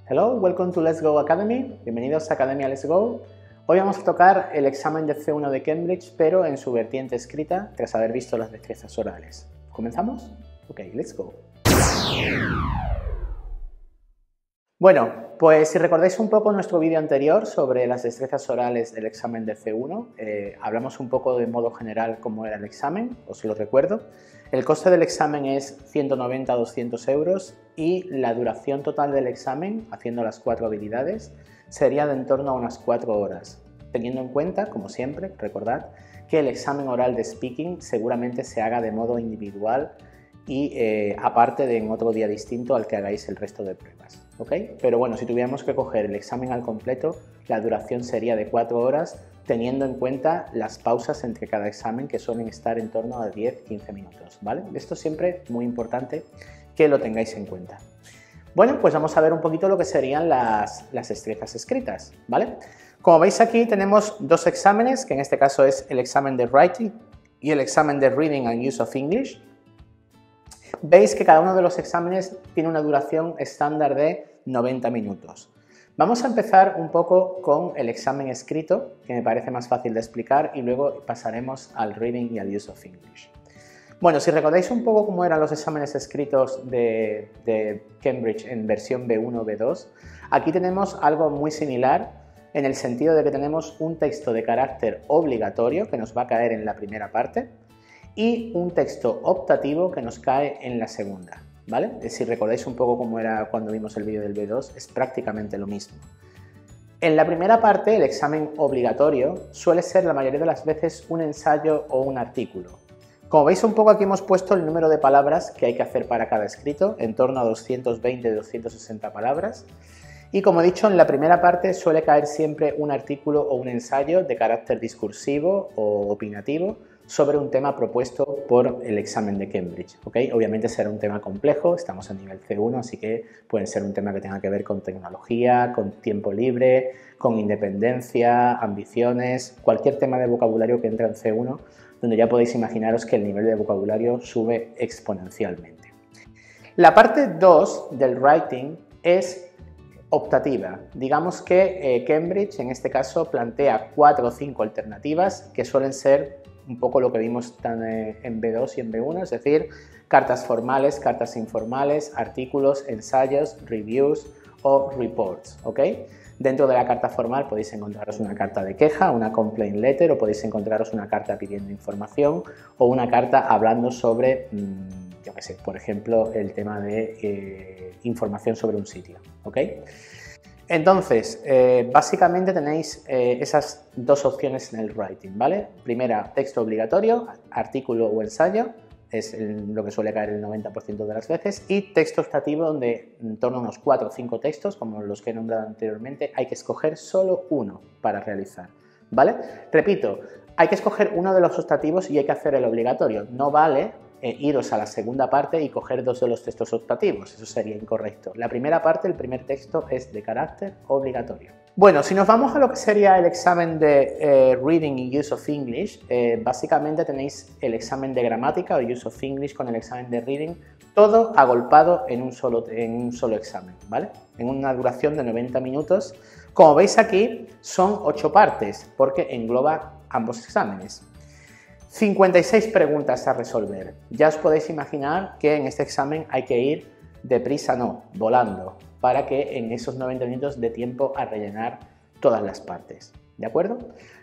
Hello, welcome to Let's Go Academy. Bienvenidos a Academia Let's Go. Hoy vamos a tocar el examen de C1 de Cambridge, pero en su vertiente escrita, tras haber visto las destrezas orales. ¿Comenzamos? Ok, let's go. Bueno, pues si recordáis un poco nuestro vídeo anterior sobre las destrezas orales del examen de C1, hablamos un poco de modo general cómo era el examen, os lo recuerdo. El coste del examen es 190 a 200 euros y la duración total del examen, haciendo las 4 habilidades, sería de en torno a unas 4 horas, teniendo en cuenta, como siempre, recordad, que el examen oral de speaking seguramente se haga de modo individual y aparte de en otro día distinto al que hagáis el resto de pruebas. ¿Okay? Pero bueno, si tuviéramos que coger el examen al completo, la duración sería de 4 horas, teniendo en cuenta las pausas entre cada examen, que suelen estar en torno a 10-15 minutos, ¿vale? Esto siempre muy importante que lo tengáis en cuenta. Bueno, pues vamos a ver un poquito lo que serían las destrezas escritas, ¿vale? Como veis aquí tenemos dos exámenes, que en este caso es el examen de Writing y el examen de Reading and Use of English. Veis que cada uno de los exámenes tiene una duración estándar de 90 minutos. Vamos a empezar un poco con el examen escrito, que me parece más fácil de explicar, y luego pasaremos al Reading y al Use of English. Bueno, si recordáis un poco cómo eran los exámenes escritos de Cambridge en versión B1 o B2, aquí tenemos algo muy similar en el sentido de que tenemos un texto de carácter obligatorio que nos va a caer en la primera parte, y un texto optativo que nos cae en la segunda, ¿vale? Si recordáis un poco cómo era cuando vimos el vídeo del B2, es prácticamente lo mismo. En la primera parte, el examen obligatorio suele ser la mayoría de las veces un ensayo o un artículo. Como veis un poco aquí hemos puesto el número de palabras que hay que hacer para cada escrito, en torno a 220-260 palabras. Y como he dicho, en la primera parte suele caer siempre un artículo o un ensayo de carácter discursivo o opinativo sobre un tema propuesto por el examen de Cambridge, ¿okay? Obviamente será un tema complejo, estamos a nivel C1, así que puede ser un tema que tenga que ver con tecnología, con tiempo libre, con independencia, ambiciones, cualquier tema de vocabulario que entra en C1, donde ya podéis imaginaros que el nivel de vocabulario sube exponencialmente. La parte 2 del Writing es optativa. Digamos que Cambridge en este caso plantea 4 o 5 alternativas que suelen ser un poco lo que vimos en B2 y en B1, es decir, cartas formales, cartas informales, artículos, ensayos, reviews o reports, ¿ok? Dentro de la carta formal podéis encontraros una carta de queja, una complaint letter, o podéis encontraros una carta pidiendo información o una carta hablando sobre, yo qué sé, por ejemplo, el tema de información sobre un sitio, ¿ok? Entonces, básicamente tenéis esas dos opciones en el writing, ¿vale? Primera, texto obligatorio, artículo o ensayo, es lo que suele caer el 90% de las veces, y texto optativo, donde en torno a unos 4 o 5 textos, como los que he nombrado anteriormente, hay que escoger solo uno para realizar, ¿vale? Repito, hay que escoger uno de los optativos y hay que hacer el obligatorio, no vale iros a la segunda parte y coger 2 de los textos optativos, eso sería incorrecto. La primera parte, el primer texto, es de carácter obligatorio. Bueno, si nos vamos a lo que sería el examen de Reading y Use of English, básicamente tenéis el examen de gramática o Use of English con el examen de Reading, todo agolpado en un solo examen, ¿vale? En una duración de 90 minutos. Como veis aquí, son 8 partes, porque engloba ambos exámenes. 56 preguntas a resolver. Ya os podéis imaginar que en este examen hay que ir deprisa, no, volando, para que en esos 90 minutos dé tiempo a rellenar todas las partes, ¿de acuerdo?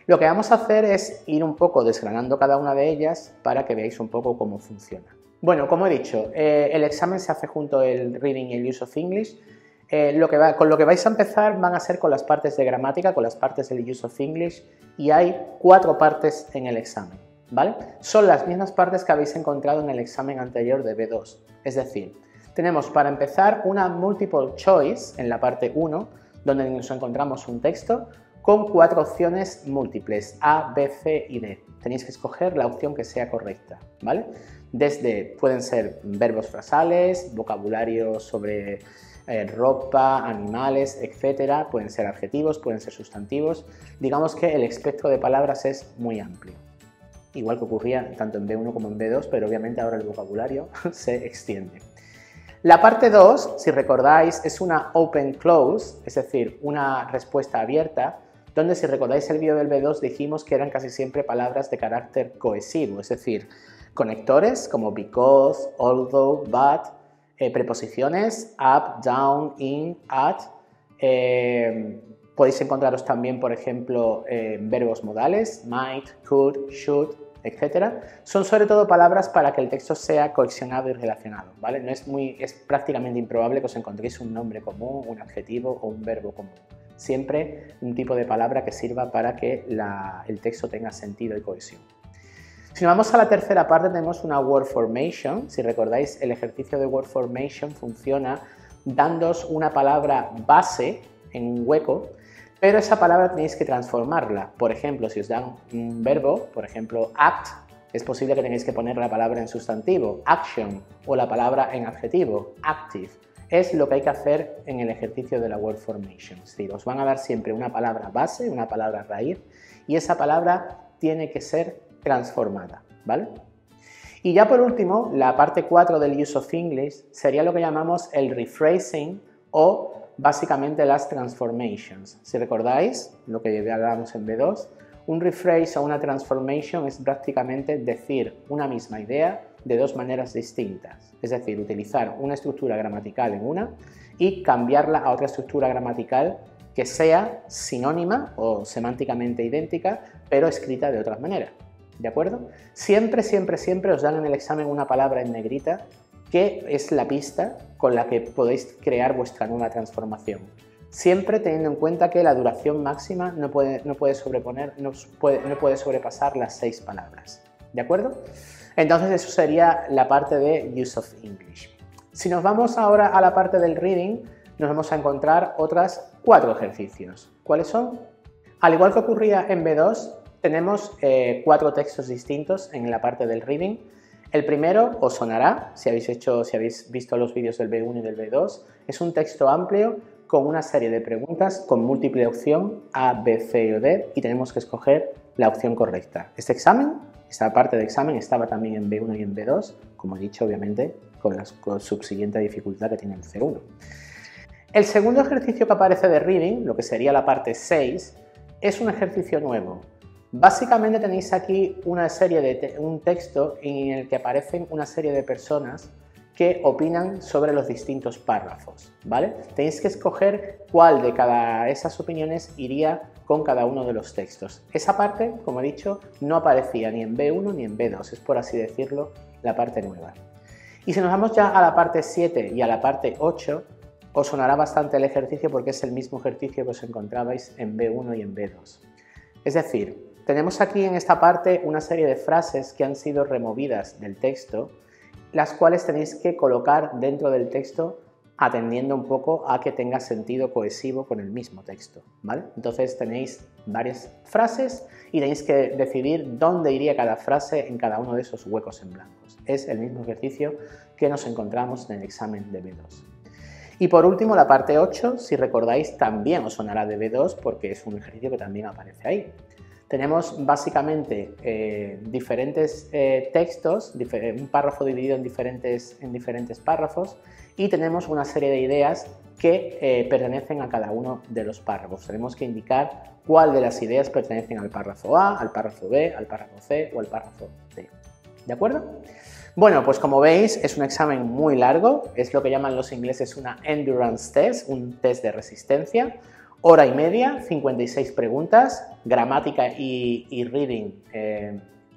Lo que vamos a hacer es ir un poco desgranando cada una de ellas para que veáis un poco cómo funciona. Bueno, como he dicho, el examen se hace junto el Reading y el Use of English. Con lo que vais a empezar van a ser con las partes de gramática, con las partes del Use of English, y hay 4 partes en el examen, ¿vale? Son las mismas partes que habéis encontrado en el examen anterior de B2, es decir, tenemos para empezar una multiple choice en la parte 1, donde nos encontramos un texto con 4 opciones múltiples, A, B, C y D. Tenéis que escoger la opción que sea correcta, ¿vale? Pueden ser verbos frasales, vocabulario sobre ropa, animales, etcétera, pueden ser adjetivos, pueden ser sustantivos. Digamos que el espectro de palabras es muy amplio. Igual que ocurría tanto en B1 como en B2, pero obviamente ahora el vocabulario se extiende. La parte 2, si recordáis, es una open-close, es decir, una respuesta abierta, donde si recordáis el vídeo del B2 dijimos que eran casi siempre palabras de carácter cohesivo, es decir, conectores como because, although, but, preposiciones up, down, in, at. Podéis encontraros también, por ejemplo, verbos modales, might, could, should, etc. Son sobre todo palabras para que el texto sea cohesionado y relacionado, ¿vale? Es prácticamente improbable que os encontréis un nombre común, un adjetivo o un verbo común. Siempre un tipo de palabra que sirva para que el texto tenga sentido y cohesión. Si nos vamos a la tercera parte, tenemos una word formation. Si recordáis, el ejercicio de word formation funciona dándoos una palabra base en un hueco, pero esa palabra tenéis que transformarla. Por ejemplo, si os dan un verbo, por ejemplo, act, es posible que tengáis que poner la palabra en sustantivo, action, o la palabra en adjetivo, active. Es lo que hay que hacer en el ejercicio de la word formation. Es decir, os van a dar siempre una palabra base, una palabra raíz, y esa palabra tiene que ser transformada, ¿vale? Y ya por último, la parte 4 del Use of English sería lo que llamamos el rephrasing o básicamente las transformations. Si recordáis lo que hablábamos en B2, un rephrase o una transformation es prácticamente decir una misma idea de dos maneras distintas. Es decir, utilizar una estructura gramatical en una y cambiarla a otra estructura gramatical que sea sinónima o semánticamente idéntica, pero escrita de otra manera. ¿De acuerdo? Siempre, siempre, siempre os dan en el examen una palabra en negrita que es la pista con la que podéis crear vuestra nueva transformación. Siempre teniendo en cuenta que la duración máxima no puede sobrepasar las 6 palabras. ¿De acuerdo? Entonces eso sería la parte de Use of English. Si nos vamos ahora a la parte del reading, nos vamos a encontrar otras 4 ejercicios. ¿Cuáles son? Al igual que ocurría en B2, tenemos 4 textos distintos en la parte del reading. El primero os sonará, si habéis visto los vídeos del B1 y del B2, es un texto amplio con una serie de preguntas con múltiple opción A, B, C o D y tenemos que escoger la opción correcta. Esta parte de examen estaba también en B1 y en B2, como he dicho, obviamente, con la subsiguiente dificultad que tiene el C1. El segundo ejercicio que aparece de reading, lo que sería la parte 6, es un ejercicio nuevo. Básicamente tenéis aquí un texto en el que aparecen una serie de personas que opinan sobre los distintos párrafos, ¿vale? Tenéis que escoger cuál de cada esas opiniones iría con cada uno de los textos. Esa parte, como he dicho, no aparecía ni en B1 ni en B2, es por así decirlo la parte nueva. Y si nos vamos ya a la parte 7 y a la parte 8, os sonará bastante el ejercicio porque es el mismo ejercicio que os encontrabais en B1 y en B2. Es decir, tenemos aquí en esta parte una serie de frases que han sido removidas del texto, las cuales tenéis que colocar dentro del texto atendiendo un poco a que tenga sentido cohesivo con el mismo texto, ¿vale? Entonces tenéis varias frases y tenéis que decidir dónde iría cada frase en cada uno de esos huecos en blancos. Es el mismo ejercicio que nos encontramos en el examen de B2. Y por último, la parte 8, si recordáis, también os sonará de B2 porque es un ejercicio que también aparece ahí. Tenemos básicamente diferentes textos, un párrafo dividido en diferentes párrafos y tenemos una serie de ideas que pertenecen a cada uno de los párrafos. Tenemos que indicar cuál de las ideas pertenecen al párrafo A, al párrafo B, al párrafo C o al párrafo D. ¿De acuerdo? Bueno, pues como veis es un examen muy largo, es lo que llaman los ingleses una endurance test, un test de resistencia. Hora y media, 56 preguntas, gramática y reading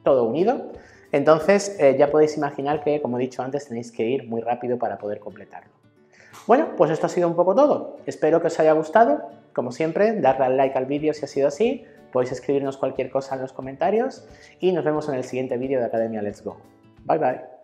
todo unido. Entonces ya podéis imaginar que, como he dicho antes, tenéis que ir muy rápido para poder completarlo. Bueno, pues esto ha sido un poco todo. Espero que os haya gustado. Como siempre, darle al like al vídeo si ha sido así. Podéis escribirnos cualquier cosa en los comentarios y nos vemos en el siguiente vídeo de Academia Let's Go. Bye bye.